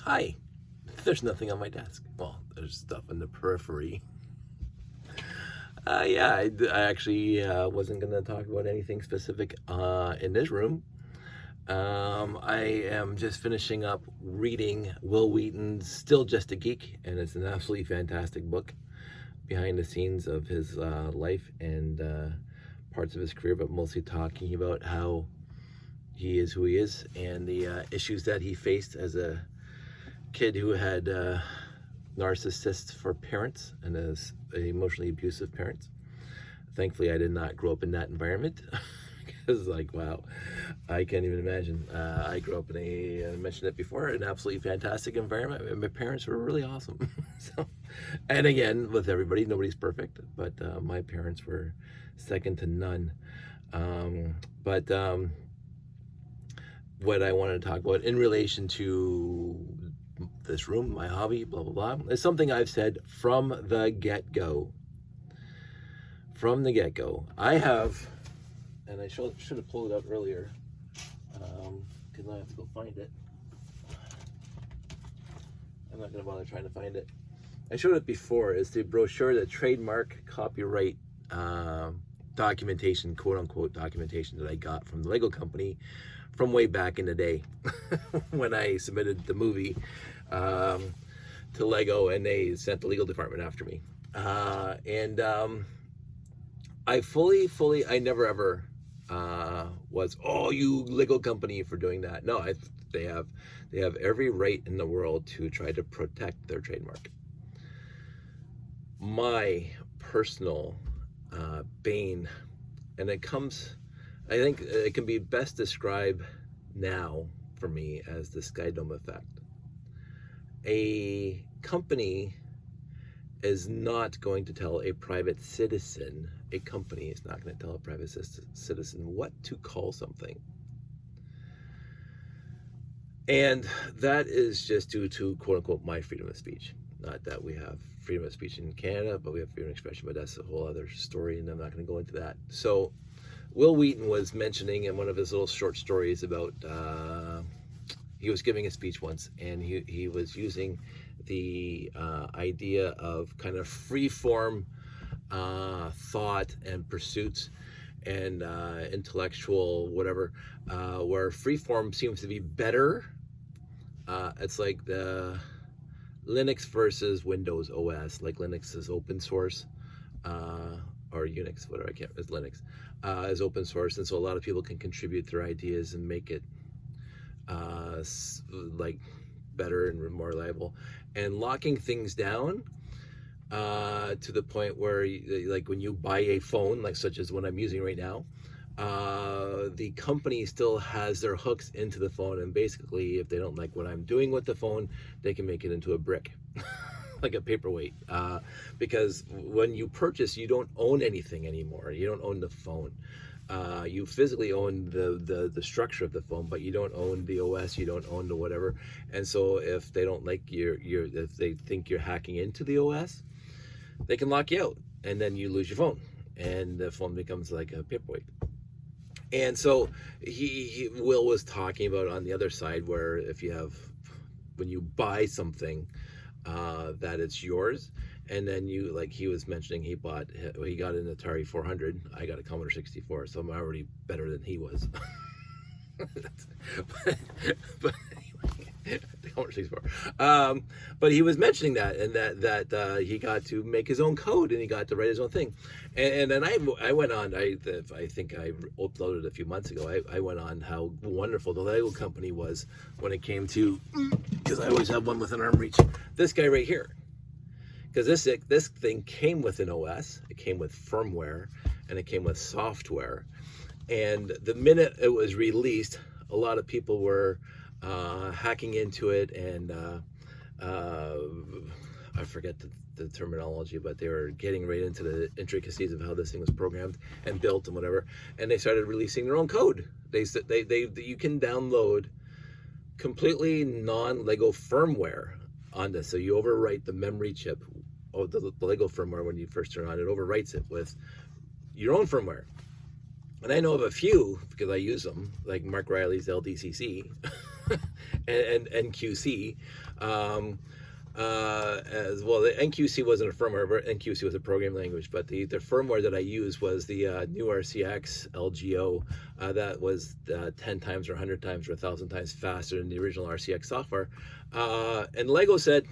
Hi. There's nothing on my desk. Well, there's stuff in the periphery. I actually wasn't going to talk about anything specific in this room. I am just finishing up reading Will Wheaton's Still Just a Geek, and it's an absolutely fantastic book behind the scenes of his life and parts of his career, but mostly talking about how he is who he is and the issues that he faced as a kid who had narcissists for parents and as emotionally abusive parents. Thankfully, I did not grow up in that environment. Because, wow, I can't even imagine. I grew up in I mentioned it before, an absolutely fantastic environment. And my parents were really awesome. And again, with everybody, nobody's perfect, but my parents were second to none. What I wanted to talk about in relation to this room, my hobby, blah, blah, blah, is something I've said from the get-go. From the get-go. I have, and I should have pulled it out earlier, because I have to go find it. I'm not going to bother trying to find it. I showed it before. It's the brochure, the trademark copyright documentation, quote-unquote documentation that I got from the Lego company from way back in the day when I submitted the movie to Lego, and they sent the legal department after me. I I never ever was, oh, you Lego company for doing that. No, they have every right in the world to try to protect their trademark. My personal bane, and I think it can be best described now for me as the Sky Dome effect. A company is not going to tell a private citizen, a company is not going to tell a private citizen what to call something. And that is just due to, quote unquote, my freedom of speech. Not that we have freedom of speech in Canada, but we have freedom of expression, but that's a whole other story, and I'm not going to go into that. So Will Wheaton was mentioning in one of his little short stories about, he was giving a speech once, and he was using the idea of kind of free-form thought and pursuits and intellectual whatever, where free-form seems to be better. It's like the Linux versus Windows OS. Like Linux is open source, or Unix, whatever, it's Linux, is open source, and so a lot of people can contribute their ideas and make it better and more reliable. And locking things down to the point where, like when you buy a phone, like such as what I'm using right now, the company still has their hooks into the phone, and basically if they don't like what I'm doing with the phone, they can make it into a brick. Like a paperweight, because when you purchase, you don't own anything anymore. You don't own the phone. You physically own the structure of the phone, but you don't own the OS. You don't own the whatever. And so if they don't like if they think you're hacking into the OS, they can lock you out, and then you lose your phone, and the phone becomes like a paperweight. And so Will was talking about on the other side, where when you buy something, that it's yours, and then he was mentioning he got an Atari 400, I got a Commodore 64, so I'm already better than he was. but anyway, the Commodore 64. But he was mentioning that, and that he got to make his own code, and he got to write his own thing. And then I went on, I think I uploaded a few months ago, I went on how wonderful the Lego company was when it came to, because I always have one within arm reach, this guy right here. Because this thing came with an OS, it came with firmware, and it came with software. And the minute it was released, a lot of people were hacking into it, and I forget the terminology, but they were getting right into the intricacies of how this thing was programmed and built and whatever. And they started releasing their own code. You can download completely non-Lego firmware on this. So you overwrite the memory chip of the Lego firmware when you first turn on. It overwrites it with your own firmware. And I know of a few, because I use them, like Mark Riley's LDCC. and QC. As well, the NQC wasn't a firmware, but NQC was a programming language. But the firmware that I used was the new RCX LGO. That was 10 times or 100 times or 1,000 times faster than the original RCX software. And Lego said,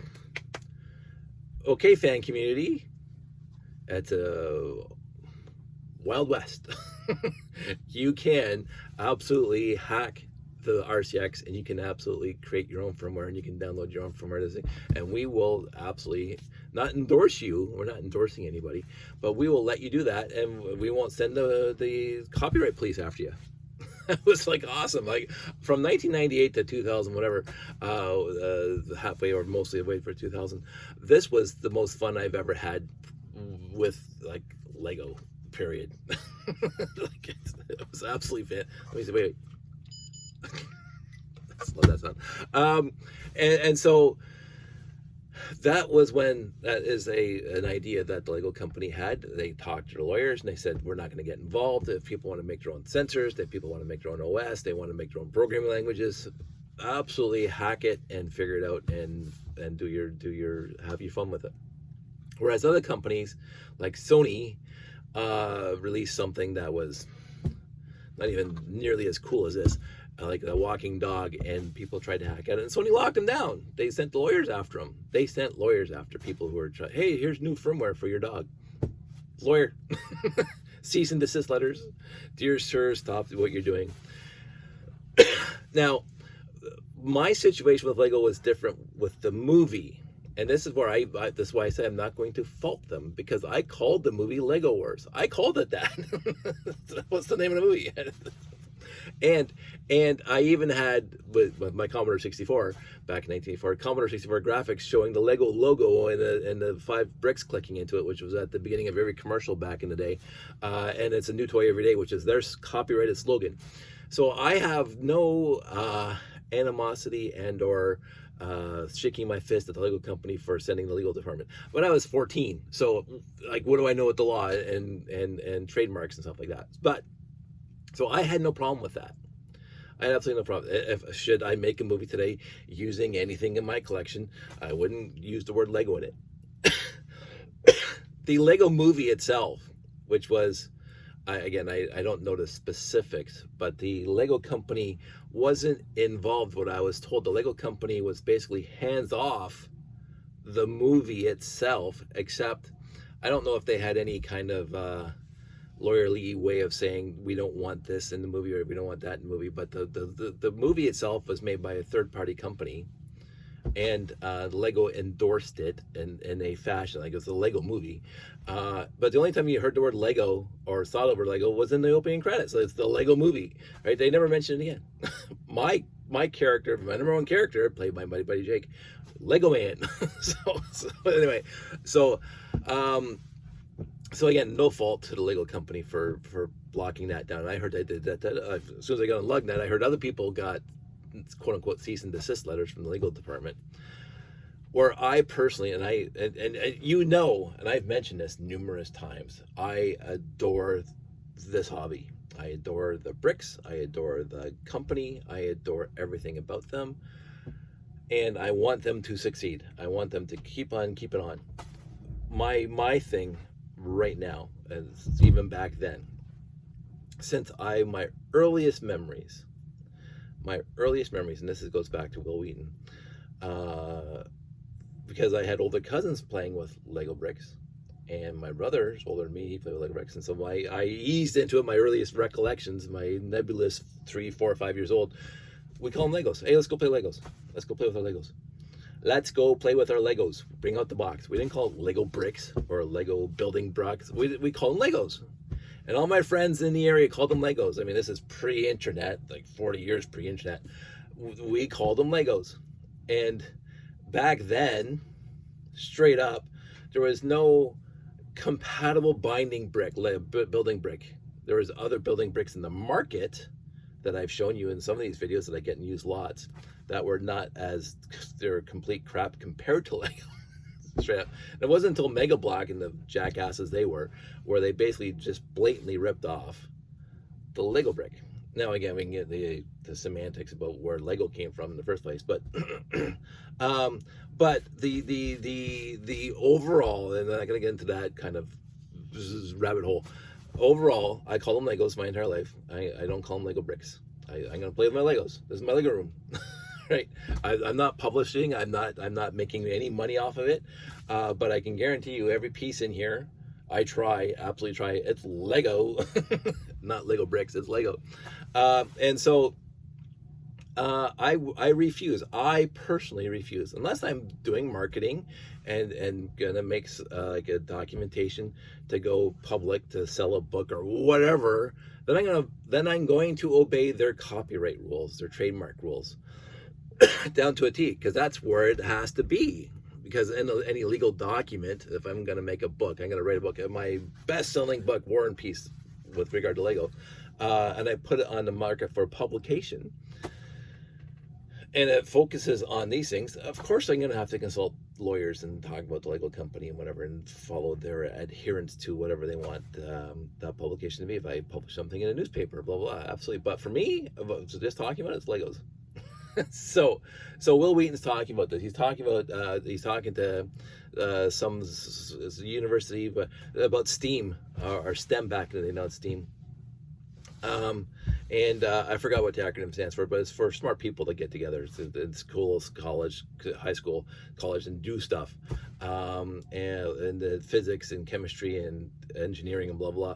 "Okay, fan community, it's a Wild West. You can absolutely hack the RCX, and you can absolutely create your own firmware, and you can download your own firmware, and we will absolutely not endorse you. We're not endorsing anybody, but we will let you do that, and we won't send the copyright police after you." It was like awesome. Like from 1998 to 2000, whatever, halfway or mostly the way for 2000, this was the most fun I've ever had with like Lego. Period. Like it was absolutely fan. Let me see. Wait. Love that sound. And so that was when that is an idea that the Lego company had. They talked to the lawyers and they said, we're not going to get involved. If people want to make their own sensors, if people want to make their own OS, they want to make their own programming languages, absolutely hack it and figure it out and do your have your fun with it. Whereas other companies like Sony released something that was not even nearly as cool as this, like a walking dog, and people tried to hack at it, and Sony locked them down. They sent the lawyers after them. They sent lawyers after people who were trying, hey, here's new firmware for your dog. Lawyer. Cease and desist letters. Dear sir, stop what you're doing. Now, my situation with Lego was different with the movie. And this is where this is why I say I'm not going to fault them, because I called the movie Lego Wars. I called it that. What's the name of the movie? And I even had with my Commodore 64 back in 1984, Commodore 64 graphics showing the Lego logo and the 5 bricks clicking into it, which was at the beginning of every commercial back in the day. And it's a new toy every day, which is their copyrighted slogan. So I have no animosity and or shaking my fist at the Lego company for sending the legal department. When I was 14, so like, what do I know with the law and trademarks and stuff like that? But so I had no problem with that. I had absolutely no problem. Should I make a movie today using anything in my collection, I wouldn't use the word Lego in it. The Lego movie itself, which was, I don't know the specifics, but the Lego company wasn't involved. What I was told, the Lego company was basically hands off the movie itself, except I don't know if they had any kind of lawyerly way of saying we don't want this in the movie or we don't want that in the movie. But the movie itself was made by a third-party company, and Lego endorsed it in a fashion like it was a Lego movie. But the only time you heard the word Lego or saw the word Lego was in the opening credits. So it's the Lego movie, right? They never mentioned it again. my character, my number one character, played by my buddy Jake, Lego Man. so anyway, so again, no fault to the Lego company for blocking that down. I heard they did that. As soon as I got on LugNet, I heard other people got quote unquote cease and desist letters from the legal department. Where I personally, and you know, and I've mentioned this numerous times, I adore this hobby. I adore the bricks. I adore the company. I adore everything about them. And I want them to succeed. I want them to keep on keeping on. My thing right now, and even back then, since my earliest memories, and this goes back to Will Wheaton, because I had older cousins playing with Lego bricks, and my brother's older than me, he played with Lego bricks, and so I eased into it. My earliest recollections, my nebulous 3, 4, 5 years old, we call them Legos. Hey, let's go play Legos. Let's go play with our Legos. Let's go play with our Legos. Bring out the box. We didn't call it Lego bricks or Lego building blocks. We call them Legos. And all my friends in the area called them Legos. I mean, this is pre-internet, like 40 years pre-internet. We called them Legos. And back then, straight up, there was no compatible binding brick, building brick. There was other building bricks in the market that I've shown you in some of these videos that I get in used lots that were not as, they're complete crap compared to Lego. Straight up. And it wasn't until Mega Block and the jackasses they were, where they basically just blatantly ripped off the Lego brick. Now again, we can get the semantics about where Lego came from in the first place, but um, but the overall, and I'm not gonna get into that kind of rabbit hole. Overall, I call them Legos my entire life. I don't call them Lego bricks. I'm gonna play with my Legos. This is my Lego room, right? I'm not publishing. I'm not making any money off of it. But I can guarantee you, every piece in here, absolutely try. It's Lego, not Lego bricks. It's Lego, and so I refuse. I personally refuse, unless I'm doing marketing and gonna make like a documentation to go public to sell a book or whatever. Then I'm going to obey their copyright rules, their trademark rules, down to a T, because that's where it has to be. Because in any legal document, if I'm going to make a book, I'm going to write a book. My best-selling book, War and Peace, with regard to Lego, and I put it on the market for publication, and it focuses on these things. Of course, I'm going to have to consult lawyers and talk about the Lego company and whatever, and follow their adherence to whatever they want that publication to be. If I publish something in a newspaper, blah blah, absolutely. But for me, just talking about it, it's Legos. So Will Wheaton's talking about this. He's talking to some university about STEAM or STEM back in the day, not STEAM. And I forgot what the acronym stands for, but it's for smart people to get together in schools, college, high school, college, and do stuff, and the physics and chemistry and engineering and blah blah,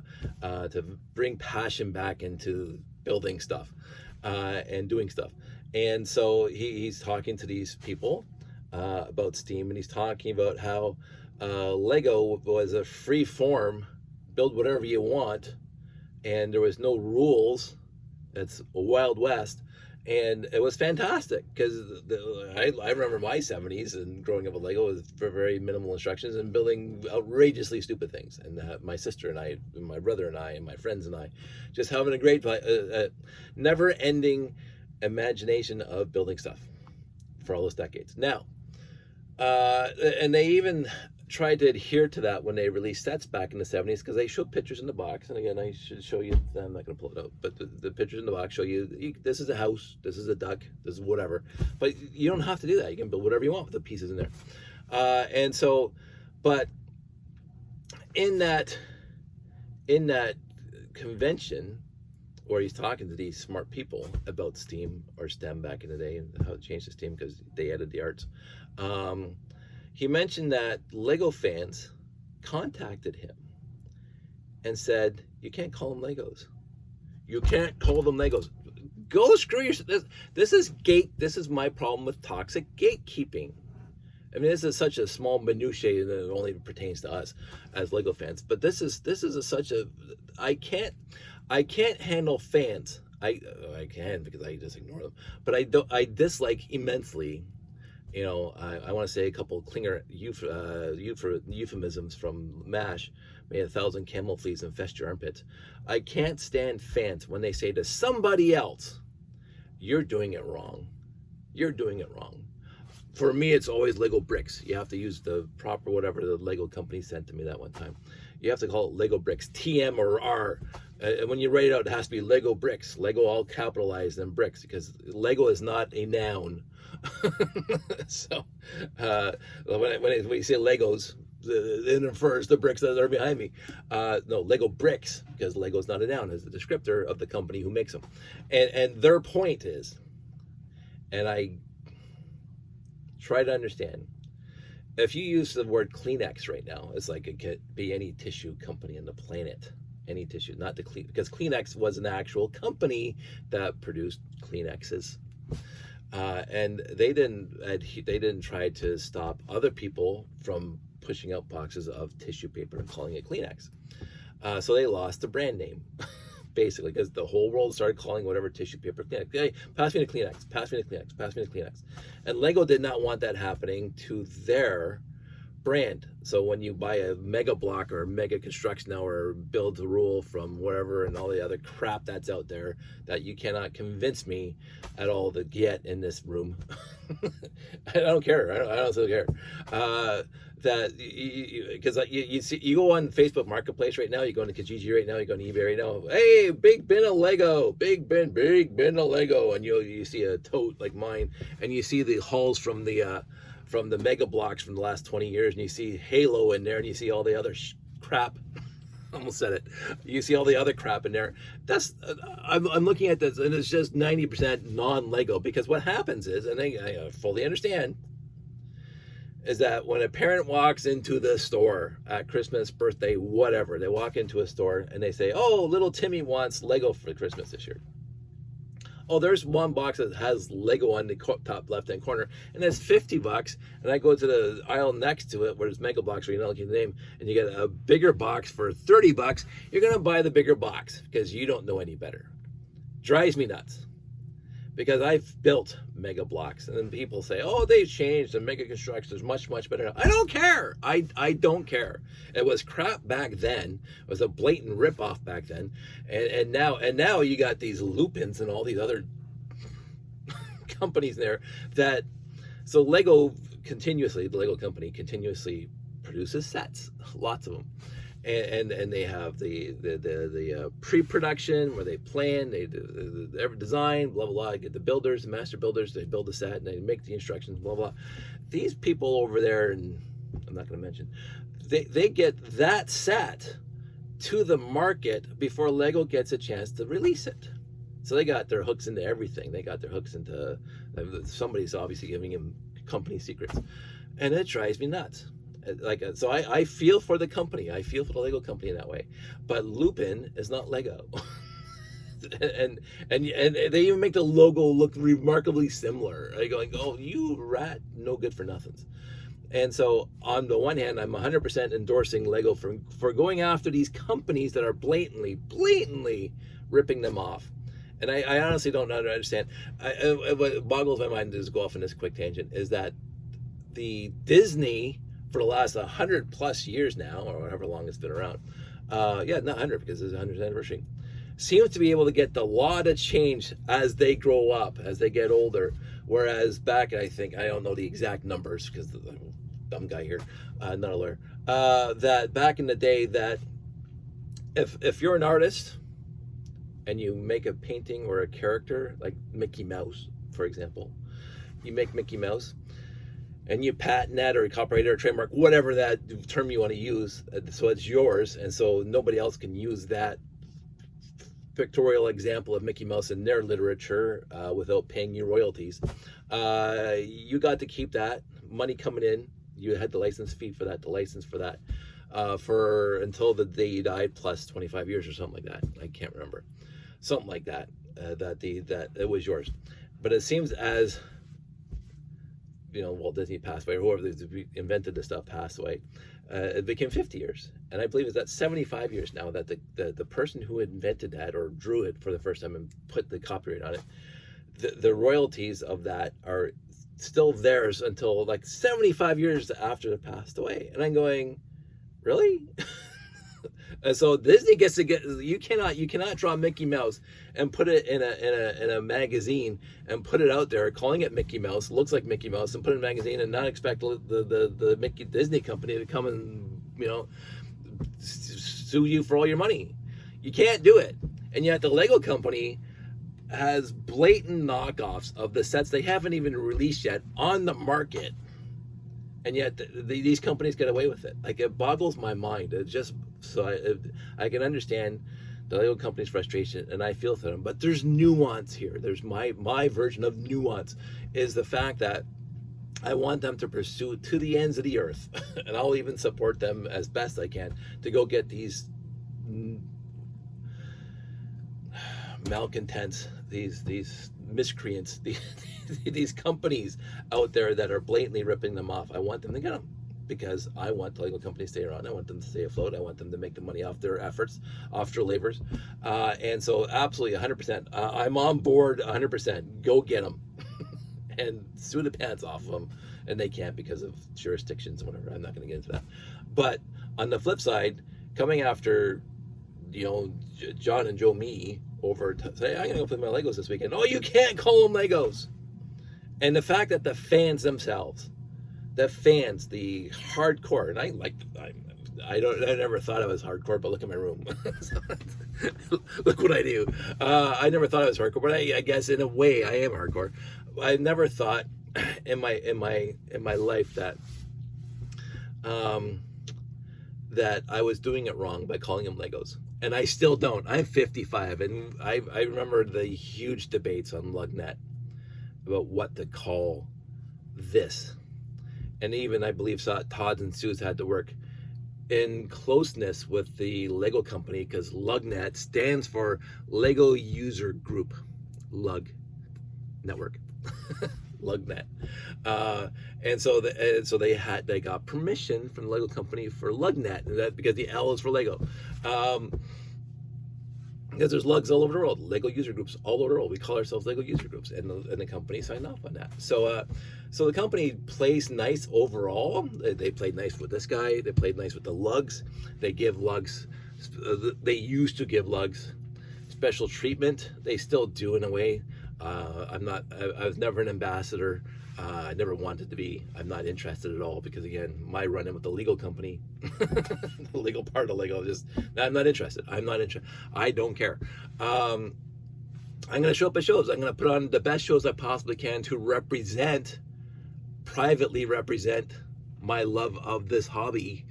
to bring passion back into building stuff and doing stuff. And so he's talking to these people about STEAM, and he's talking about how Lego was a free form, build whatever you want, and there was no rules. It's a Wild West, and it was fantastic because I remember my 70s and growing up with Lego with very minimal instructions and building outrageously stupid things. And my sister and I, and my brother and I, and my friends and I, just having a great, never-ending imagination of building stuff for all those decades. Now, and they even tried to adhere to that when they released sets back in the 70s, because they show pictures in the box. And again, I should show you, I'm not going to pull it out, but the pictures in the box show you, this is a house, this is a duck, this is whatever. But you don't have to do that. You can build whatever you want with the pieces in there. And so, but in that convention, where he's talking to these smart people about STEAM or STEM back in the day and how to change the STEAM because they added the arts. He mentioned that Lego fans contacted him and said, "You can't call them Legos. You can't call them Legos. Go screw yourself." This is my problem with toxic gatekeeping. I mean, this is such a small minutiae that it only pertains to us as Lego fans. But this is such a I can't handle fans. I can, because I just ignore them. But I dislike immensely. You know, I want to say a couple Klinger euphemisms from MASH. May 1,000 camel fleas infest your armpits. I can't stand fans when they say to somebody else, "You're doing it wrong. You're doing it wrong." For me, it's always Lego bricks. You have to use the proper whatever the Lego company sent to me that one time. You have to call it Lego bricks, TM or R. And when you write it out, it has to be Lego bricks. Lego all capitalized and bricks, because Lego is not a noun. So when you say Legos, it infers the bricks that are behind me. No, Lego bricks, because Lego is not a noun, is the descriptor of the company who makes them. And their point is, and I try to understand, if you use the word Kleenex right now, it's like it could be any tissue company on the planet. Any tissue, not the because Kleenex was an actual company that produced Kleenexes. And they didn't try to stop other people from pushing out boxes of tissue paper and calling it Kleenex. So they lost the brand name, basically, because the whole world started calling whatever tissue paper Kleenex. Hey, pass me the Kleenex, pass me the Kleenex, pass me the Kleenex. And Lego did not want that happening to their brand. So when you buy a Mega Block or Mega Construction now or Build to Rule from wherever and all the other crap that's out there that you cannot convince me at all to get in this room. I don't care. I don't still care. That because you see, you go on Facebook Marketplace right now, you go into Kijiji right now, you go on eBay right now. Hey, big bin of Lego, big bin of Lego, and you see a tote like mine, and you see the hauls from the Mega Blocks from the last 20 years, and you see Halo in there, and you see all the other crap. Almost said it. You see all the other crap in there. That's I'm looking at this, and it's just 90% non-Lego, because what happens is, and I fully understand, is that when a parent walks into the store at Christmas, birthday, whatever, they walk into a store and they say, oh, little Timmy wants Lego for Christmas this year. Oh, there's one box that has Lego on the top left-hand corner, and it's $50. And I go to the aisle next to it where there's Mega Blocks, where you're not looking at the name, and you get a bigger box for $30. You're gonna buy the bigger box because you don't know any better. Drives me nuts. Because I've built Mega Blocks, and then people say, oh, they've changed, and Mega Construction is much, much better. I don't care. I don't care. It was crap back then. It was a blatant ripoff back then. And now you got these Lupins and all these other companies there that, so the Lego company continuously produces sets, lots of them. And they have the pre-production where they plan, they design, blah, blah, blah, get the builders, the master builders, they build the set and they make the instructions, blah, blah. These people over there, and I'm not going to mention, they get that set to the market before Lego gets a chance to release it. So they got their hooks into everything. They got their hooks into, somebody's obviously giving them company secrets. And it drives me nuts. Like, so I feel for the company. I feel for the Lego company in that way. But Lupin is not Lego. and they even make the logo look remarkably similar. Like going, oh, you rat, no good for nothings. And so on the one hand, I'm 100% endorsing Lego for going after these companies that are blatantly ripping them off. And I honestly don't understand. What boggles my mind, to just go off on this quick tangent, is that the Disney, for the last 100 plus years now, or however long it's been around, not 100 because it's 100th anniversary, seems to be able to get the law to change as they grow up, as they get older. Whereas back, I don't know the exact numbers because I'm a dumb guy here, not a lawyer, that back in the day, that if you're an artist and you make a painting or a character, like Mickey Mouse, for example, you make Mickey Mouse, and you patent that or copyright it or trademark, whatever that term you want to use, so it's yours, and so nobody else can use that pictorial example of Mickey Mouse in their literature without paying you royalties. You got to keep that money coming in. You had the license fee for that, the license for that, for until the day you died, plus 25 years or something like that. I can't remember, something like that. That it was yours. But it seems as, Walt Disney passed away, or whoever invented this stuff passed away, it became 50 years. And I believe it's that 75 years now that the person who invented that or drew it for the first time and put the copyright on it, the royalties of that are still theirs until like 75 years after they passed away. And I'm going, really? And so Disney gets to get, you cannot draw Mickey Mouse and put it in a magazine and put it out there calling it Mickey Mouse, looks like Mickey Mouse, and put it in a magazine and not expect the Mickey Disney company to come and sue you for all your money. You can't do it. And yet the Lego company has blatant knockoffs of the sets they haven't even released yet on the market. And yet these companies get away with it. Like, it boggles my mind. It just, so I can understand the Lego company's frustration, and I feel for them. But there's nuance here. There's my version of nuance is the fact that I want them to pursue to the ends of the earth, and I'll even support them as best I can to go get these malcontents, these miscreants, these companies out there that are blatantly ripping them off. I want them to get them, because I want the Lego company to stay around. I want them to stay afloat. I want them to make the money off their efforts, off their labors. And so absolutely 100%. I'm on board 100%. Go get them and sue the pants off of them and they can't because of jurisdictions and whatever. I'm not going to get into that. But on the flip side, coming after, John and Joe me over to say, I'm going to go play my Legos this weekend. Oh, you can't call them Legos. And the fact that the fans themselves, the hardcore, and I never thought I was hardcore, but look at my room. Look what I do. I never thought I was hardcore, but I guess in a way I am hardcore. I never thought in my life that that I was doing it wrong by calling them Legos. And I still don't. I'm 55, and I remember the huge debates on LugNet about what to call this. And even, I believe, Todd and Suze had to work in closeness with the Lego company, because LugNet stands for Lego User Group. Lug Network. LugNet. And so they got permission from the Lego company for LugNet, and that because the L is for Lego. Because there's lugs all over the world, Lego user groups all over the world. We call ourselves Lego user groups, and the company signed off on that. So the company plays nice overall. They played nice with this guy. They played nice with the lugs. They give lugs. They used to give lugs special treatment. They still do in a way. I was never an ambassador. I never wanted to be. I'm not interested at all, because again, my run-in with the legal company, the legal part of Lego, I'm not interested. I don't care. I'm going to show up at shows. I'm going to put on the best shows I possibly can to privately represent my love of this hobby.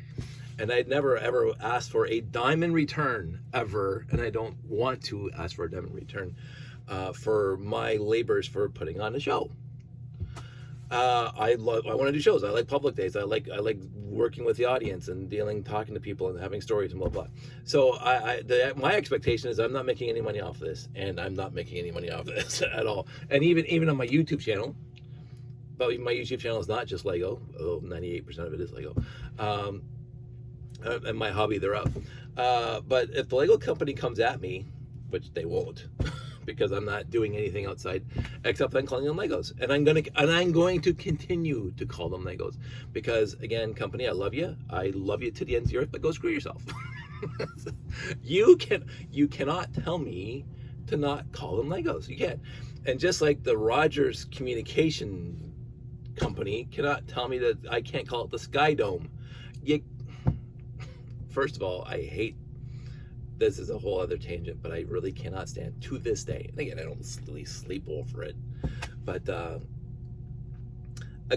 And I'd never ever asked for a dime in return, ever. And I don't want to ask for a dime in return for my labors for putting on a show. I want to do shows. I like public days. I like working with the audience and talking to people and having stories and blah blah. So my expectation is I'm not making any money off of this, and I'm not making any money off of this at all. And even on my YouTube channel, but my YouTube channel is not just Lego, although 98% of it is Lego, and my hobby thereof. But if the Lego company comes at me, which they won't, because I'm not doing anything outside except I'm calling them Legos, and I'm going to continue to call them Legos, because again, company, I love you to the ends of the earth, but go screw yourself. You cannot tell me to not call them Legos. You can't. And just like the Rogers Communication Company cannot tell me that I can't call it the Sky Dome. First of all, I hate. This is a whole other tangent, but I really cannot stand to this day. And again, I don't really sleep over it. But a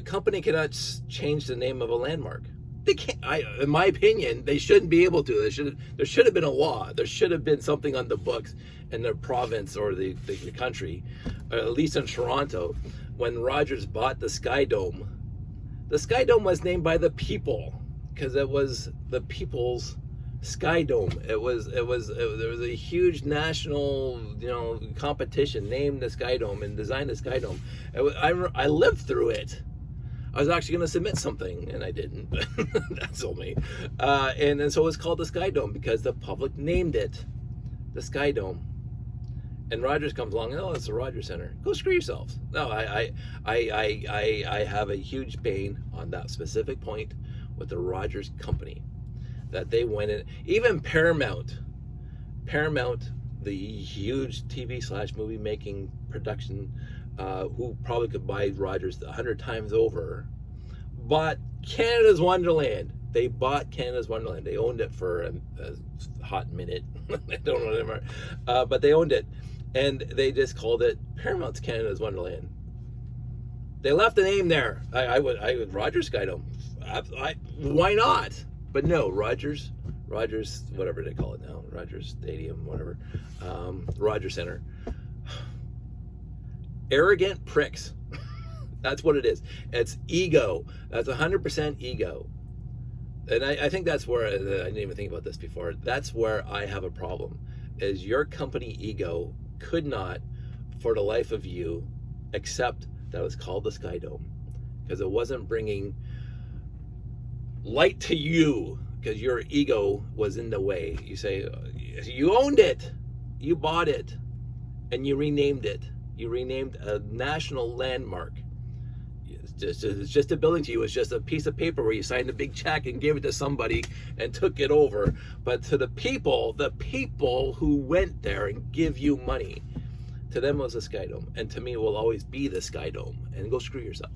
company cannot change the name of a landmark. They can't. In my opinion, they shouldn't be able to. There should have been a law. There should have been something on the books in the province or the country, or at least in Toronto, when Rogers bought the Sky Dome. The Sky Dome was named by the people, because it was the people's Sky Dome. There was a huge national, competition named the Sky Dome and designed the Sky Dome. I lived through it. I was actually going to submit something, and I didn't. That's all me. And so it was called the Sky Dome because the public named it the Sky Dome. And Rogers comes along, oh, it's the Rogers Center. Go screw yourselves. No, I have a huge bane on that specific point with the Rogers company. That they went in, even Paramount, the huge TV/movie making production, who probably could buy Rogers 100 times over, bought Canada's Wonderland. They bought Canada's Wonderland. They owned it for a hot minute. I don't know anymore, but they owned it, and they just called it Paramount's Canada's Wonderland. They left the name there. I would Rogers Sky Dome. Why not? But no, Rogers, whatever they call it now, Rogers Stadium, whatever, Rogers Center. Arrogant pricks. That's what it is. It's ego. That's 100% ego. And I think that's where, I didn't even think about this before, that's where I have a problem, is your company ego could not, for the life of you, accept that it was called the Sky Dome, because it wasn't bringing light to you, because your ego was in the way. You say, you owned it, you bought it, and you renamed it. You renamed a national landmark. It's just a building to you. It's just a piece of paper where you signed a big check and gave it to somebody and took it over. But to the people who went there and give you money, to them it was a Sky Dome, and to me it will always be the Sky Dome. And go screw yourself.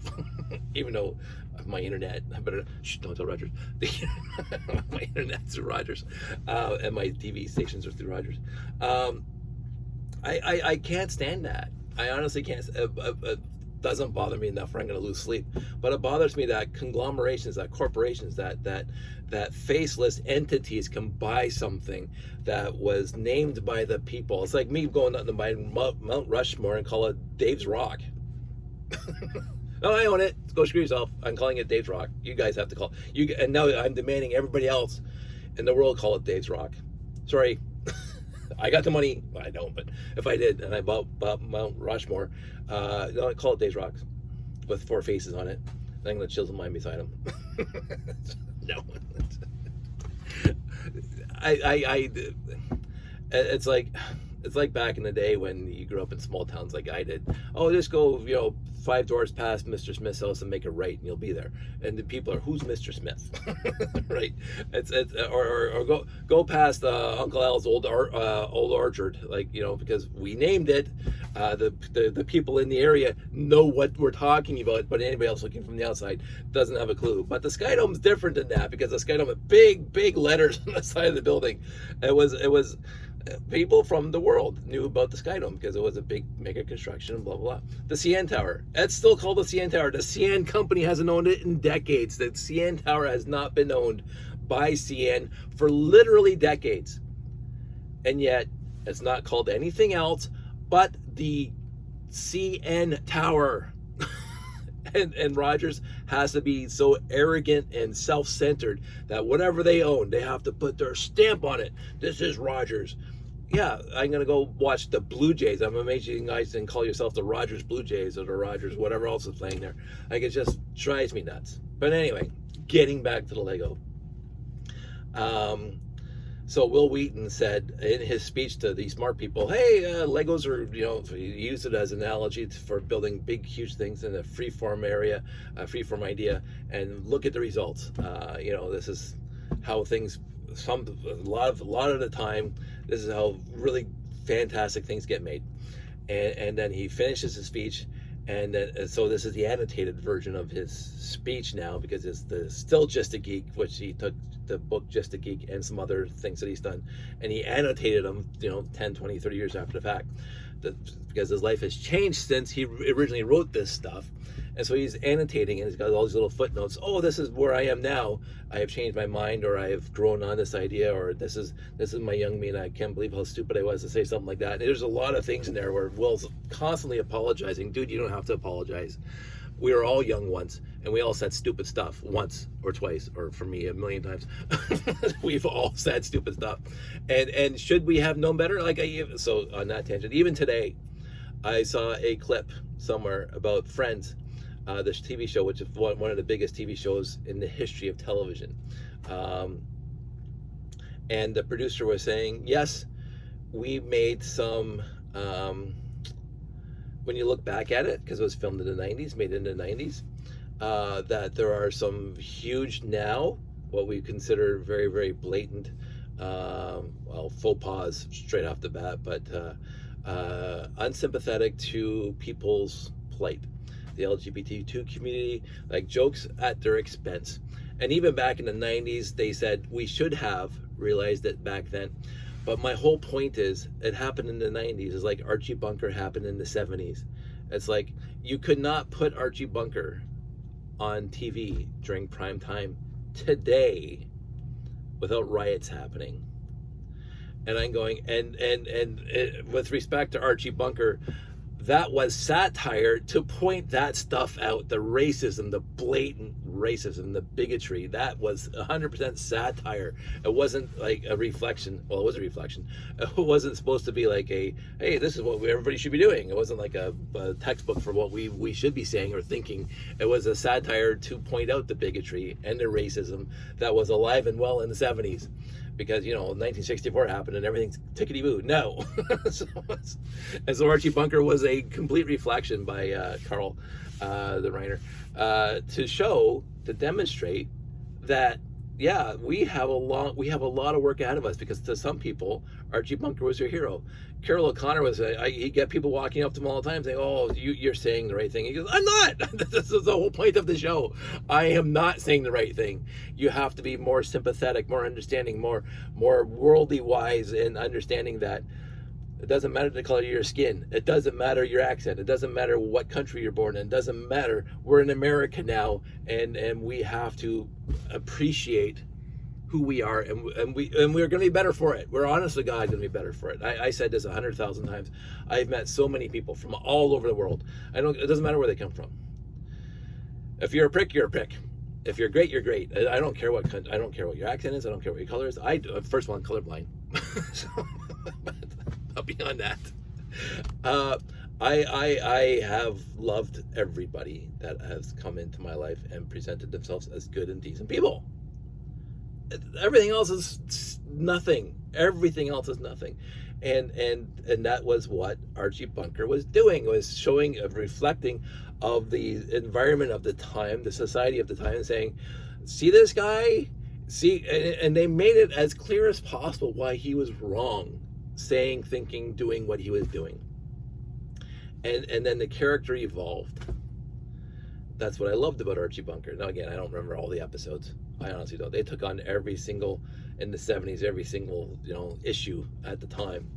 Even though my internet, I better don't tell Rogers. My internet's through Rogers, and my TV stations are through Rogers. I can't stand that. I honestly can't. It doesn't bother me enough where I'm going to lose sleep, but it bothers me that conglomerations, that corporations, that faceless entities can buy something that was named by the people. It's like me going out to buy Mount Rushmore and call it Dave's Rock. Oh, I own it. Go screw yourself. I'm calling it Dave's Rock. You guys have to call you. And now I'm demanding everybody else in the world call it Dave's Rock. Sorry. I got the money. Well, I don't, but if I did and I bought Mount Rushmore, no, I call it Dave's Rock with 4 faces on it. And I'm going to chisel mine beside him. No. It's like back in the day when you grew up in small towns like I did. Oh, just go, 5 doors past Mr. Smith's house and make a right, and you'll be there. And the people are, who's Mr. Smith? Right? Or go past Uncle Al's old orchard, because we named it. The people in the area know what we're talking about, but anybody else looking from the outside doesn't have a clue. But the Sky Dome's different than that, because the Sky Dome had big letters on the side of the building. It was people from the world knew about the Sky Dome because it was a big mega construction, blah blah blah. The CN Tower, it's still called the CN Tower. The CN company hasn't owned it in decades. The CN Tower has not been owned by CN for literally decades, and yet it's not called anything else but the CN Tower. And Rogers has to be so arrogant and self-centered that whatever they own, they have to put their stamp on it. This is Rogers. Yeah, I'm going to go watch the Blue Jays. I'm amazed you guys didn't call yourself the Rogers Blue Jays or the Rogers whatever else is playing there. It just drives me nuts. But anyway, getting back to the Lego. So Will Wheaton said in his speech to these smart people, hey, Legos are, he used it as an analogy for building big, huge things in a free-form area, a free-form idea, and look at the results. This is how things, a lot of the time, this is how really fantastic things get made. And then he finishes his speech, and then, so this is the annotated version of his speech now, because it's still Just a Geek, which he took the book Just a Geek and some other things that he's done, and he annotated them 10, 20, 30 years after the fact, because his life has changed since he originally wrote this stuff. And so he's annotating, and he's got all these little footnotes. Oh, this is where I am now. I have changed my mind, or I have grown on this idea, or this is my young me, and I can't believe how stupid I was to say something like that. And there's a lot of things in there where Will's constantly apologizing. Dude, you don't have to apologize. We were all young once, and we all said stupid stuff once or twice, or for me, 1,000,000 times. We've all said stupid stuff. And should we have known better? So on that tangent, even today, I saw a clip somewhere about Friends, this TV show, which is one of the biggest TV shows in the history of television. And the producer was saying, yes, we made some, when you look back at it, because it was filmed in the 90s, made in the 90s, that there are some huge now, what we consider very, very blatant, faux pas straight off the bat, but unsympathetic to people's plight. The LGBTQ community, jokes at their expense. And even back in the 90s, they said we should have realized it back then. But my whole point is, it happened in the 90s. It's like Archie Bunker happened in the 70s. It's like, you could not put Archie Bunker on TV during prime time today without riots happening. And I'm going, and with respect to Archie Bunker, that was satire to point that stuff out, the racism, the blatant racism, the bigotry. That was 100% satire. It wasn't like a reflection. Well, it was a reflection. It wasn't supposed to be like hey, this is what everybody should be doing. It wasn't like a textbook for what we should be saying or thinking. It was a satire to point out the bigotry and the racism that was alive and well in the 70s. because 1964 happened and everything's tickety boo. No. And so Archie Bunker was a complete reflection by Carl, the writer, to demonstrate that we have a lot of work ahead of us, because to some people Archie Bunker was your hero. Carroll O'Connor was you get people walking up to him all the time saying, "Oh, you're saying the right thing." He goes, "I'm not." This is the whole point of the show. I am not saying the right thing. You have to be more sympathetic, more understanding, more worldly wise, in understanding that it doesn't matter the color of your skin. It doesn't matter your accent. It doesn't matter what country you're born in. It doesn't matter. We're in America now, and we have to appreciate who we are, and we're going to be better for it. We're honest to God going to be better for it. I said this 100,000 times. I've met so many people from all over the world. It doesn't matter where they come from. If you're a prick, you're a prick. If you're great, you're great. I don't care what country, I don't care what your accent is. I don't care what your color is. First of all, I'm colorblind. So, but beyond that, I have loved everybody that has come into my life and presented themselves as good and decent people. Everything else is nothing. Everything else is nothing. And that was what Archie Bunker was doing, was showing, reflecting of the environment of the time, the society of the time, and saying, see this guy? And they made it as clear as possible why he was wrong, saying, thinking, doing what he was doing. And then the character evolved. That's what I loved about Archie Bunker. Now, again, I don't remember all the episodes. I honestly don't. They took on every single, in the 70s, every single, issue at the time.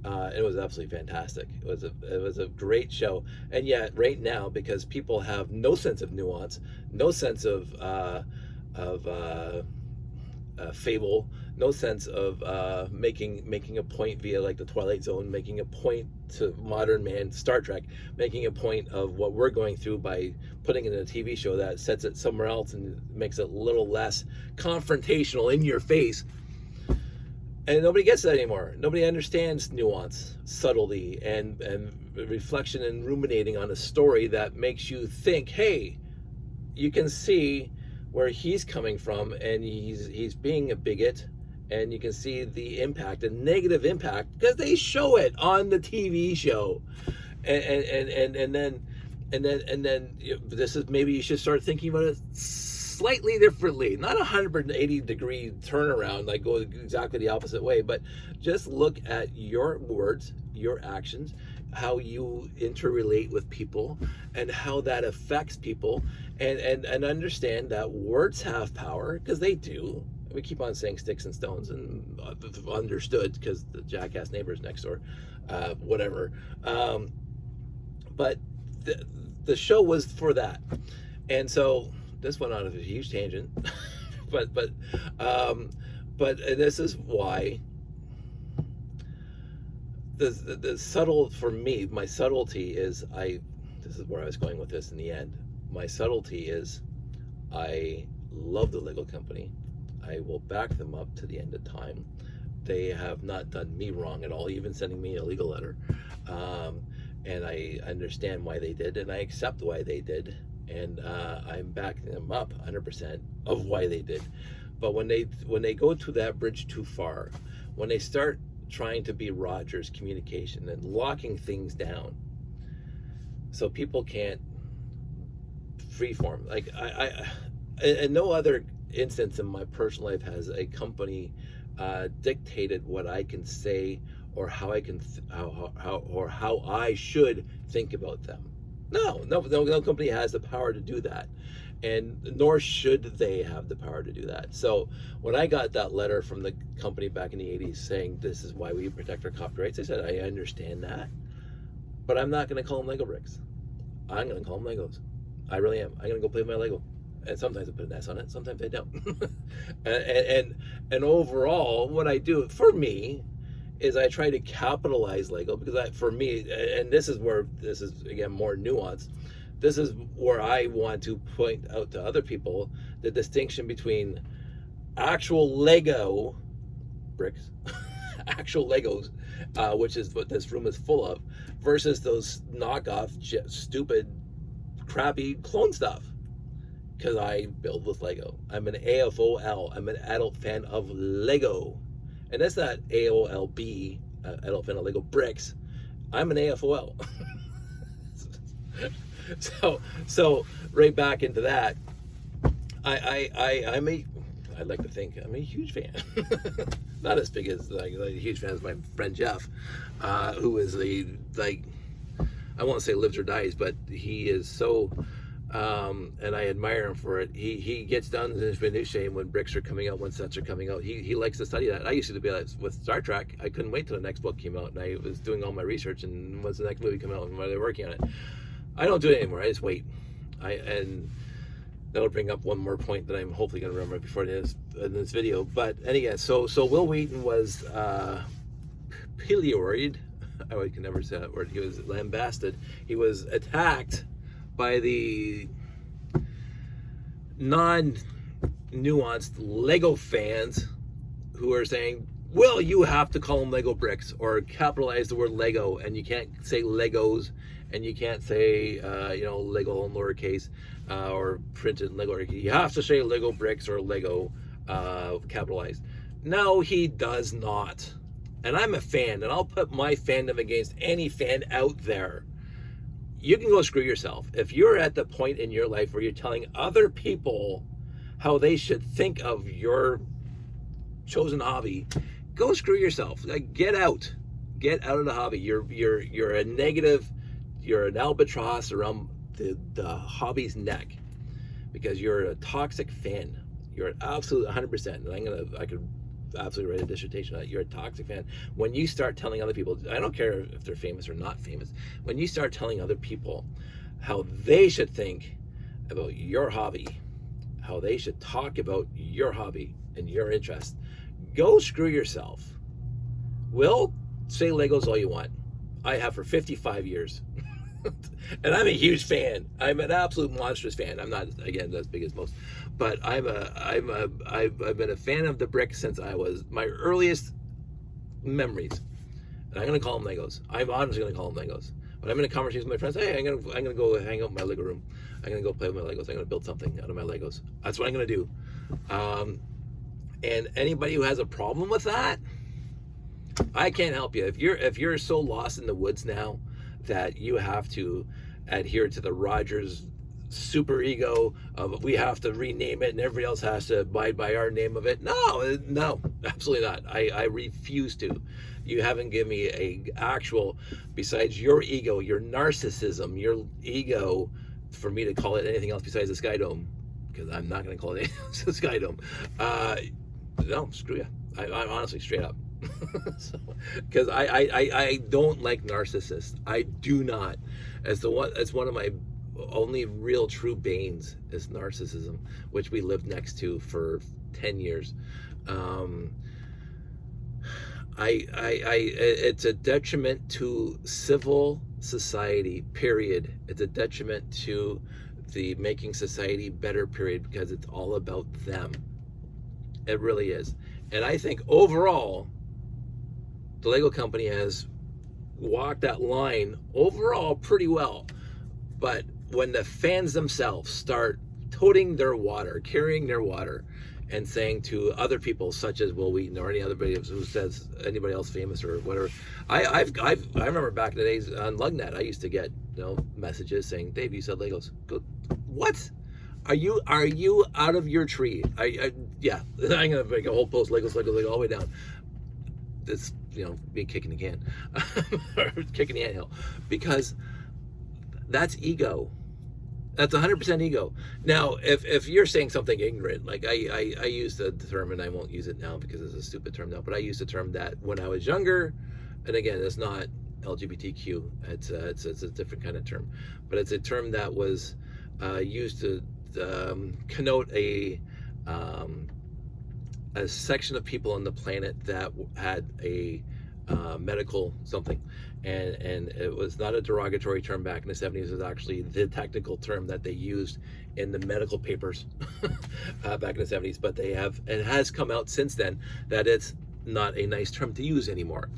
It was absolutely fantastic. It was a great show. And yet, right now, because people have no sense of nuance, no sense of fable, no sense of making a point via like the Twilight Zone, making a point to modern man, Star Trek, making a point of what we're going through by putting it in a TV show that sets it somewhere else and makes it a little less confrontational, in your face. And nobody gets that anymore. Nobody understands nuance, subtlety, and reflection, and ruminating on a story that makes you think, hey, you can see where he's coming from, and he's being a bigot, and you can see the impact, a negative impact, because they show it on the TV show. And then this is, maybe you should start thinking about it slightly differently, not 180-degree turnaround, like go exactly the opposite way, but just look at your words, your actions, how you interrelate with people, and how that affects people, and understand that words have power, because they do. We keep on saying sticks and stones, and understood, because the jackass neighbors next door, whatever. But the show was for that. And so this went on a huge tangent, but this is why the subtle, for me, my subtlety is, this is where I was going with this in the end. My subtlety is, I love the Lego company. I will back them up to the end of time. They have not done me wrong at all, even sending me a legal letter. And I understand why they did, and I accept why they did. And I'm backing them up 100% of why they did. But when they go to that bridge too far, when they start trying to be Rogers Communication and locking things down so people can't freeform, like I in no other instance in my personal life has a company dictated what I can say, or how I can how I should think about them. No company has the power to do that, and nor should they have the power to do that. So when I got that letter from the company back in the 80s saying this is why we protect our copyrights, I said, I understand that, but I'm not going to call them Lego bricks. I'm going to call them Legos. I really am. I'm going to go play with my Lego. And sometimes I put an S on it, sometimes I don't. and overall, what I do, for me, is I try to capitalize Lego, because for me, and this is where this is, again, more nuanced, this is where I want to point out to other people the distinction between actual Lego bricks, actual Legos, which is what this room is full of, versus those knockoff, stupid, crappy clone stuff. Because I build with Lego. I'm an AFOL. I'm an adult fan of Lego. And that's not AOLB, elephant, Lego bricks. I'm an AFOL. So right back into that. I'd like to think I'm a huge fan. Not as big as like a huge fan as my friend Jeff, who is I won't say lives or dies, but he is so, and I admire him for it. He gets down to his minutiae when bricks are coming out, when sets are coming out. He likes to study that. I used to be like with Star Trek. I couldn't wait till the next book came out, and I was doing all my research and when's the next movie coming out and when they're working on it. I don't do it anymore. I just wait. And that'll bring up one more point that I'm hopefully going to remember before the end of this video. But anyway, so Will Wheaton was pilloried. I can never say that word. He was lambasted. He was attacked by the non-nuanced Lego fans who are saying, well, you have to call them Lego bricks or capitalize the word Lego, and you can't say Legos, and you can't say Lego in lowercase or printed in Lego. You have to say Lego bricks or Lego capitalized. No, he does not. And I'm a fan, and I'll put my fandom against any fan out there. You can go screw yourself. If you're at the point in your life where you're telling other people how they should think of your chosen hobby, go screw yourself. Like, get out of the hobby. You're a negative. You're an albatross around the hobby's neck because you're a toxic fan. You're an absolute 100%. And I could absolutely write a dissertation on that. You're a toxic fan. When you start telling other people, I don't care if they're famous or not famous, when you start telling other people how they should think about your hobby, how they should talk about your hobby and your interest, go screw yourself. We'll say Legos all you want. I have for 55 years. And I'm a huge fan. I'm an absolute monstrous fan. I'm not, again, as big as most, but I've been a fan of the brick since I was my earliest memories. And I'm going to call them Legos. I'm honestly going to call them Legos. When I'm in a conversation with my friends, hey, I'm gonna go hang out in my Lego room. I'm going to go play with my Legos. I'm going to build something out of my Legos. That's what I'm going to do. And anybody who has a problem with that, I can't help you. If you're so lost in the woods now that you have to adhere to the Rogers super ego of we have to rename it and everybody else has to abide by our name of it. No, absolutely not. I refuse to. You haven't given me a actual, besides your ego, your narcissism, your ego, for me to call it anything else besides the Sky Dome, because I'm not going to call it anything else the Sky Dome. No, screw you. I'm honestly straight up. Because I don't like narcissists. I do not. As one of my only real true banes is narcissism, which we lived next to for 10 years. It's a detriment to civil society, period. It's a detriment to the making society better, period, because it's all about them. It really is. And I think overall, the Lego company has walked that line overall pretty well. But when the fans themselves start toting their water, carrying their water, and saying to other people such as Will Wheaton or anybody who says anybody else famous or whatever, I remember back in the days on Lugnet, I used to get messages saying, Dave, you said Legos. Go, what? Are you out of your tree? Yeah, I'm gonna make a whole post Legos all the way down. It's me kicking the can, or kicking the anthill, because that's ego. That's 100% ego. Now, if you're saying something ignorant, like I use the term, and I won't use it now because it's a stupid term now, but I used the term that when I was younger, and again, it's not LGBTQ, it's a different kind of term, but it's a term that was used to connote a section of people on the planet that had a medical something, and it was not a derogatory term back in the 70s. It was actually the technical term that they used in the medical papers back in the 70s, but it has come out since then that it's not a nice term to use anymore.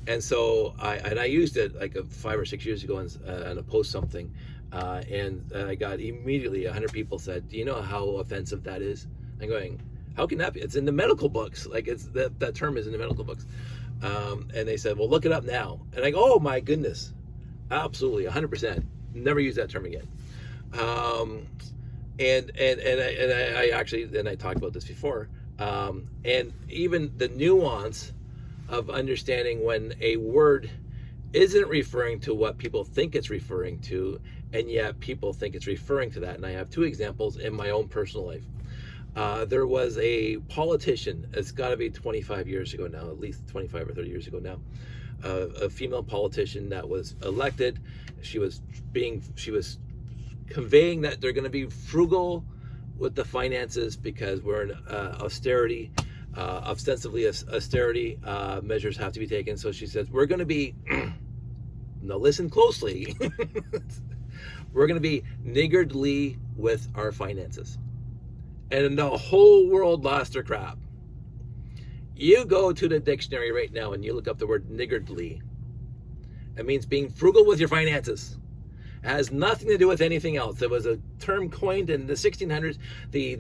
And so I used it like 5 or 6 years ago and I post something, and I got immediately 100 people said, do you know how offensive that is? I'm going, How can that be? It's in the medical books. Like it's that term is in the medical books. And they said, well, look it up now. And I go, oh my goodness, absolutely, 100%. Never use that term again. I actually, and I talked about this before. And even the nuance of understanding when a word isn't referring to what people think it's referring to, and yet people think it's referring to that. And I have two examples in my own personal life. There was a politician, it's got to be 25 years ago now, at least 25 or 30 years ago now, a female politician that was elected. She was conveying that they're going to be frugal with the finances because we're in austerity, ostensibly austerity measures have to be taken. So she says, we're going to be, now listen closely, we're going to be niggardly with our finances. And the whole world lost their crap. You go to the dictionary right now and you look up the word niggardly. It means being frugal with your finances. It has nothing to do with anything else. It was a term coined in the 1600s. The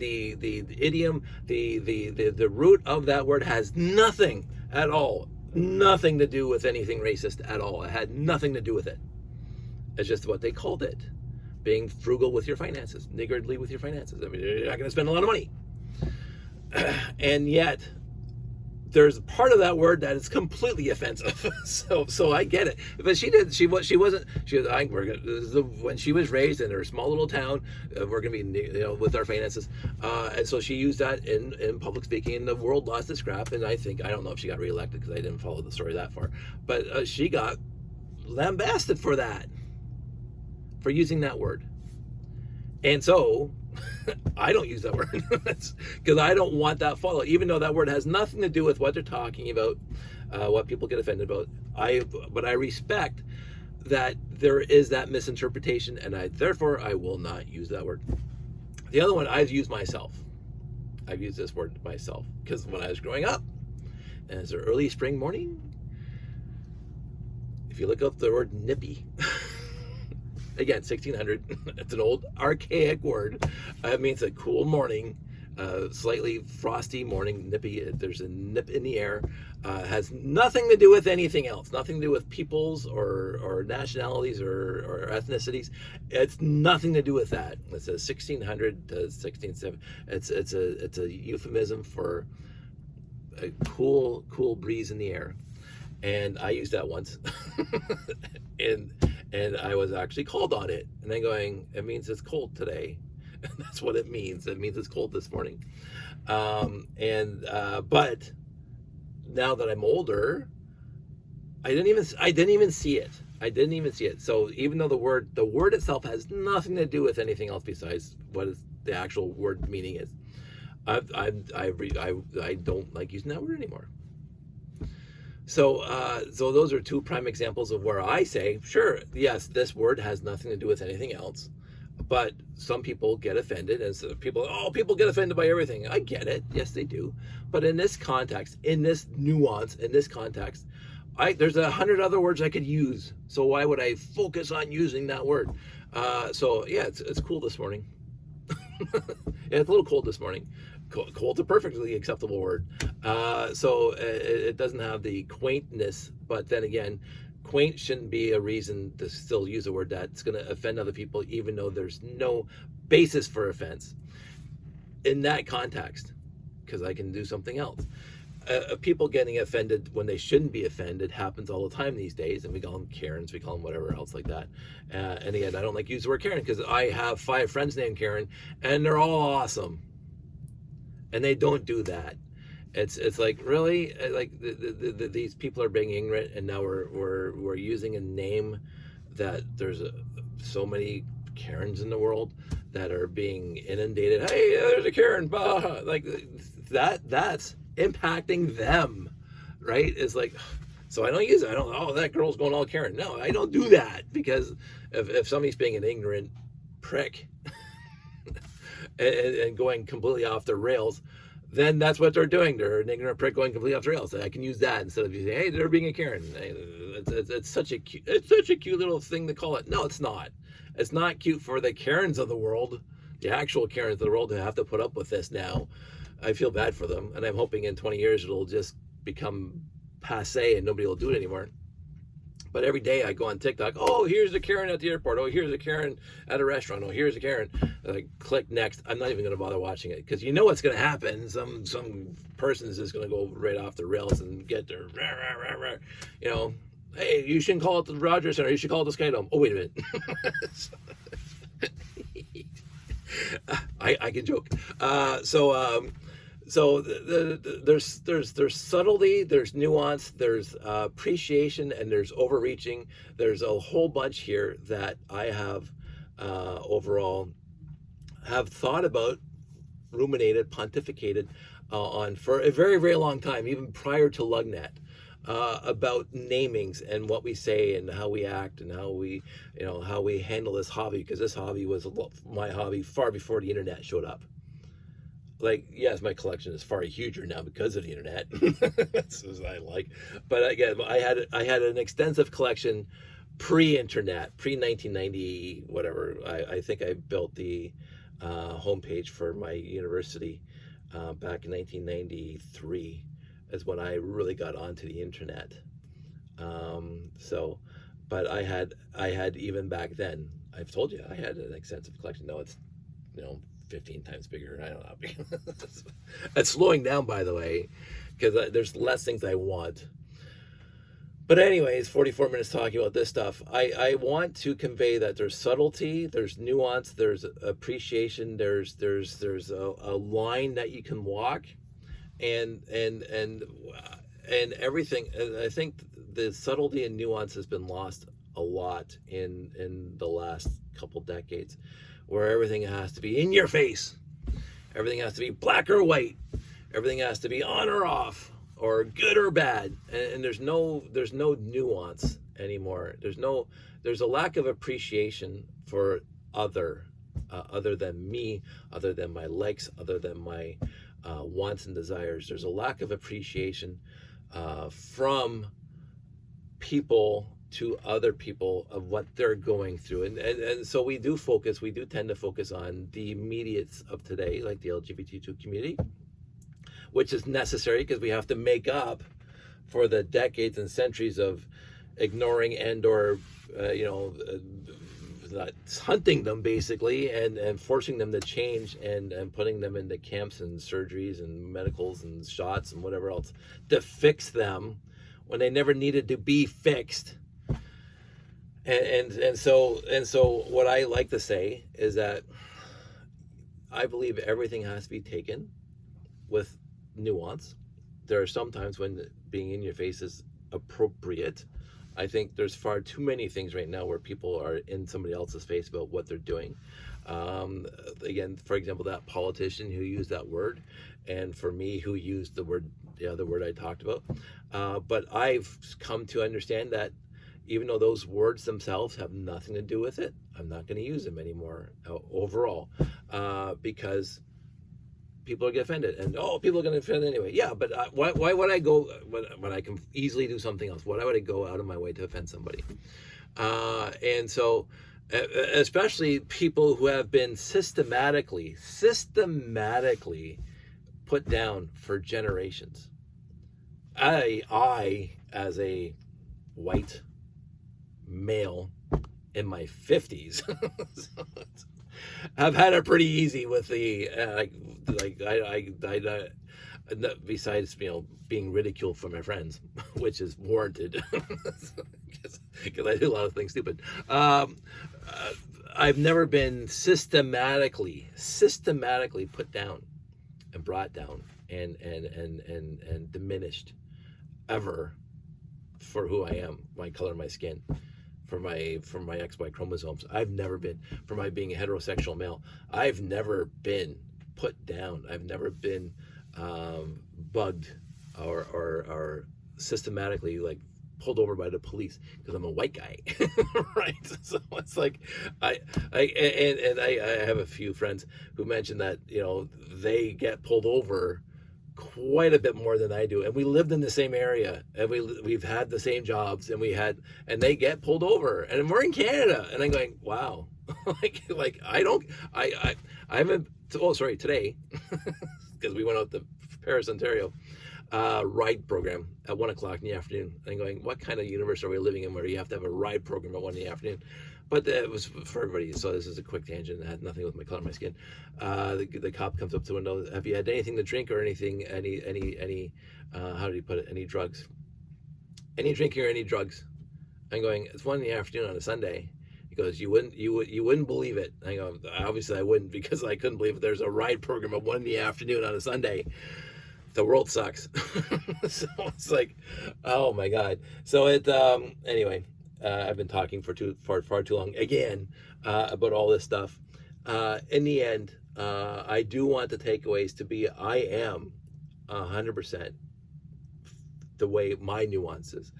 idiom, the root of that word has nothing at all, nothing to do with anything racist at all. It had nothing to do with it. It's just what they called it. Being frugal with your finances, niggardly with your finances. I mean, you're not going to spend a lot of money. And yet, there's part of that word that is completely offensive. So I get it. But when she was raised in her small little town, we're going to be, with our finances. And so she used that in public speaking, and the world lost its crap. And I don't know if she got reelected because I didn't follow the story that far. But she got lambasted for that. For using that word. And so I don't use that word because I don't want that follow, even though that word has nothing to do with what they're talking about, what people get offended about. But I respect that there is that misinterpretation, and therefore I will not use that word. The other one I've used myself. I've used this word myself because when I was growing up, and it's an early spring morning, if you look up the word nippy, again, 1600, it's an old archaic word. It means a cool morning, slightly frosty morning, nippy. There's a nip in the air. Has nothing to do with anything else. Nothing to do with peoples or nationalities or ethnicities. It's nothing to do with that. It says 1600 to 1670. It's a euphemism for a cool breeze in the air. And I used that once. and I was actually called on it. And then going, it means it's cold today. And that's what it means. It means it's cold this morning. But now that I'm older, I didn't even see it. I didn't even see it. So even though the word itself has nothing to do with anything else besides what the actual word meaning is, I don't like using that word anymore. So those are two prime examples of where I say, sure, yes, this word has nothing to do with anything else, but some people get offended, and so people get offended by everything. I get it, yes, they do, but in this context, in this nuance, in this context, there's 100 other words I could use. So why would I focus on using that word? So yeah, it's cool this morning. Yeah, it's a little cold this morning. Cold's a perfectly acceptable word. So it doesn't have the quaintness, but then again, quaint shouldn't be a reason to still use a word that's going to offend other people, even though there's no basis for offense in that context, because I can do something else. People getting offended when they shouldn't be offended happens all the time these days, and we call them Karens, we call them whatever else like that. And again, I don't like to use the word Karen because I have 5 friends named Karen, and they're all awesome. And they don't do that. It's like, really, like these people are being ignorant, and now we're using a name that there's so many Karens in the world that are being inundated. Hey, there's a Karen, bah! Like that's impacting them, right? It's like, so I don't use it. I don't. Oh, that girl's going all Karen. No, I don't do that, because if somebody's being an ignorant prick and going completely off the rails, then that's what they're doing. They're an ignorant prick going completely off the rails. I can use that instead of using, hey, they're being a Karen. It's such a cute little thing to call it. No, it's not. It's not cute for the Karens of the world the actual Karens of the world who have to put up with this now. I feel bad for them, and I'm hoping in 20 years it'll just become passe and nobody will do it anymore. But every day I go on TikTok, oh, here's a Karen at the airport. Oh, here's a Karen at a restaurant. Oh, here's a Karen. And I click next. I'm not even going to bother watching it because you know what's going to happen. Some person is just going to go right off the rails and get their, you know, hey, you shouldn't call it the Rogers Center. You should call it the Skydome. Oh, wait a minute. I can joke. So there's subtlety, there's nuance, there's appreciation, and there's overreaching. There's a whole bunch here that I have overall have thought about, ruminated, pontificated on for a very, very long time, even prior to Lugnet, about namings and what we say and how we act and how we, you know, how we handle this hobby, because this hobby was my hobby far before the internet showed up. Like, yes, my collection is far huger now because of the internet. That's what I like. But again, I had an extensive collection pre-internet, pre-1990, whatever. I think I built the homepage for my university back in 1993 is when I really got onto the internet. But I had even back then, I've told you, I had an extensive collection. No, it's, you know, 15 times bigger. I don't know. It's slowing down, by the way, because there's less things I want. But anyways, 44 minutes talking about this stuff. I want to convey that there's subtlety, there's nuance, there's appreciation, there's a line that you can walk, and everything. And I think the subtlety and nuance has been lost a lot in the last couple decades, where everything has to be in your face. Everything has to be black or white. Everything has to be on or off, or good or bad. And there's no nuance anymore. There's a lack of appreciation for other than me, other than my likes, other than my wants and desires. There's a lack of appreciation from people to other people of what they're going through, and so we do tend to focus on the immediates of today, like the LGBTQ community, which is necessary because we have to make up for the decades and centuries of ignoring and or hunting them basically, and forcing them to change, and putting them into camps and surgeries and medicals and shots and whatever else to fix them when they never needed to be fixed. And so what I like to say is that I believe everything has to be taken with nuance. There are some times when being in your face is appropriate. I think there's far too many things right now where people are in somebody else's face about what they're doing. Again, for example, that politician who used that word, and for me who used the word I talked about. But I've come to understand that even though those words themselves have nothing to do with it, I'm not going to use them anymore overall, because people are going to get offended, and people are going to offend anyway. Yeah, but why would I go when I can easily do something else? Why would I go out of my way to offend somebody? And so, especially people who have been systematically put down for generations. I as a white male in my 50s I've had it pretty easy with the besides being ridiculed from my friends, which is warranted because I do a lot of things stupid. I've never been systematically put down and brought down and diminished ever for who I am, my color, my skin, for my XY chromosomes. I've never been, for my being a heterosexual male, I've never been put down. I've never been bugged or systematically pulled over by the police because I'm a white guy, right? So it's like I have a few friends who mentioned that they get pulled over quite a bit more than I do, and we lived in the same area, and we've had the same jobs, and they get pulled over, and we're in Canada, and I'm going, wow. like I haven't. Oh, sorry, today because we went out to Paris, Ontario, ride program at 1 o'clock in the afternoon. And going, what kind of universe are we living in where you have to have a ride program at 1 in the afternoon? But it was for everybody. So this is a quick tangent. It had nothing with my color of my skin. The cop comes up to the window. Have you had anything to drink or anything? Any? How did he put it? Any drugs? Any drinking or any drugs? I'm going. It's 1 in the afternoon on a Sunday. He goes, you wouldn't believe it. I go, obviously I wouldn't, because I couldn't believe it. There's a ride program at 1 in the afternoon on a Sunday. The world sucks. So it's like, oh my God. So anyway, I've been talking for far too long again about all this stuff. In the end, I do want the takeaways to be, I am 100% the way my nuances.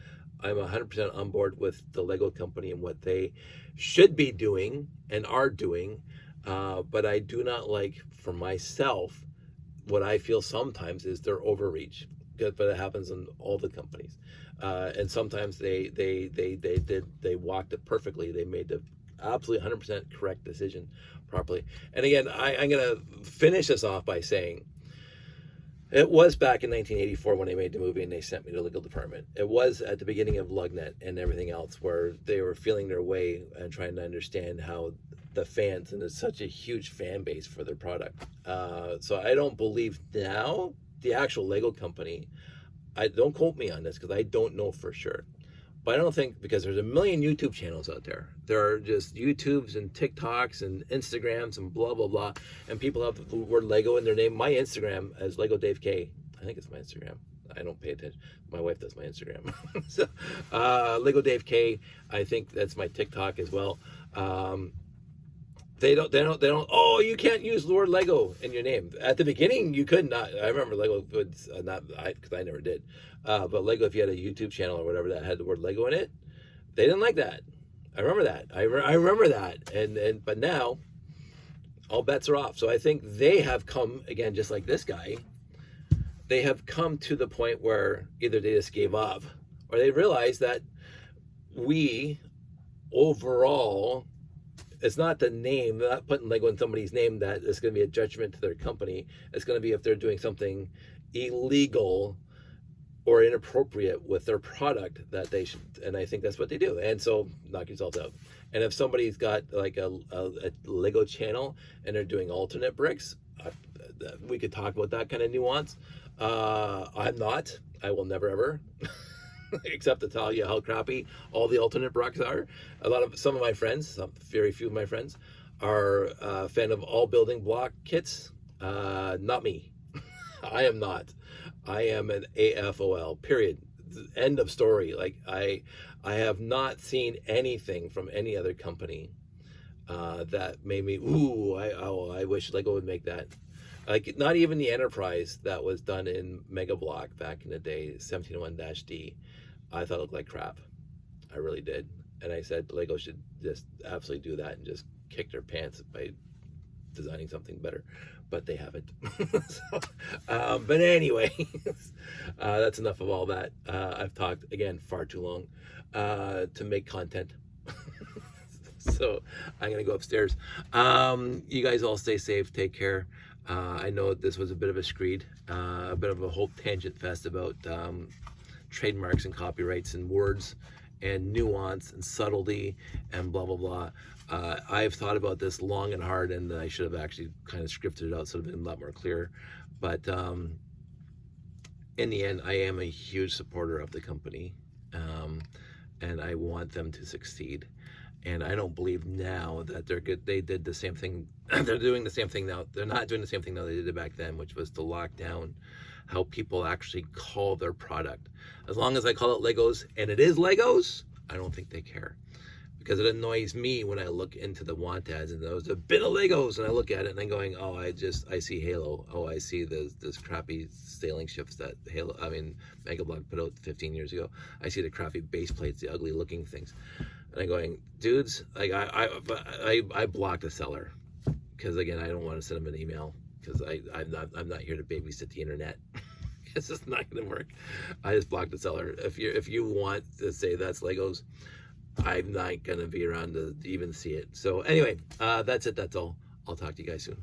I'm 100% on board with the Lego company and what they should be doing and are doing. But I do not like, for myself, what I feel sometimes is their overreach. But it happens in all the companies. And sometimes they walked it perfectly. They made the absolutely 100% correct decision properly. And again, I'm going to finish this off by saying, it was back in 1984 when they made the movie and they sent me to the legal department. It was at the beginning of Lugnet and everything else, where they were feeling their way and trying to understand how the fans, and it's such a huge fan base for their product. So I don't believe now the actual Lego company, don't quote me on this because I don't know for sure. But I don't think, because there's a million YouTube channels out there. There are just YouTubes and TikToks and Instagrams and blah, blah, blah. And people have the word Lego in their name. My Instagram is Lego Dave K. I think it's my Instagram. I don't pay attention. My wife does my Instagram. So, Lego Dave K. I think that's my TikTok as well. They don't, oh, you can't use the word Lego in your name. At the beginning, you could not. I remember Lego would not, because I never did. But Lego, if you had a YouTube channel or whatever that had the word Lego in it, they didn't like that. I remember that. I remember that. But now, all bets are off. So I think they have come, again, just like this guy, they have come to the point where either they just gave up or they realized that we overall, it's not the name, they're not putting Lego in somebody's name that it's going to be a judgment to their company. It's going to be if they're doing something illegal or inappropriate with their product that they should, and I think that's what they do. And so knock yourselves out. And if somebody's got like a Lego channel and they're doing alternate bricks, we could talk about that kind of nuance. I'm not. I will never ever. Except to tell you how crappy all the alternate bricks are. Some of my friends, very few of my friends, are a fan of all building block kits. Not me. I am not. I am an AFOL, period. End of story. Like I have not seen anything from any other company that made me, I wish Lego would make that. Like, not even the Enterprise that was done in Mega Block back in the day, 1701-D, I thought it looked like crap. I really did. And I said Lego should just absolutely do that and just kick their pants by designing something better. But they haven't. But anyway, that's enough of all that. I've talked, again, far too long to make content. So I'm going to go upstairs. You guys all stay safe. Take care. I know this was a bit of a screed, a bit of a whole tangent fest about trademarks and copyrights and words and nuance and subtlety and blah, blah, blah. I've thought about this long and hard, and I should have actually kind of scripted it out so it would have been a lot more clear. But in the end, I am a huge supporter of the company, and I want them to succeed. And I don't believe now that they're good. They did the same thing. They're doing the same thing now. They're not doing the same thing now they did back then, which was to lock down how people actually call their product. As long as I call it Legos, and it is Legos, I don't think they care. Because it annoys me when I look into the want ads and there's a bit of Legos, and I look at it and I'm going, oh, I see Halo. Oh, I see this crappy sailing ships that Mega Block put out 15 years ago. I see the crappy base plates, the ugly looking things. And I'm going, dudes, like I blocked the seller because, again, I don't want to send them an email because I'm not here to babysit the internet. It's just not going to work. I just blocked the seller. If you want to say that's Legos, I'm not gonna be around to even see it. So anyway, that's it. That's all. I'll talk to you guys soon.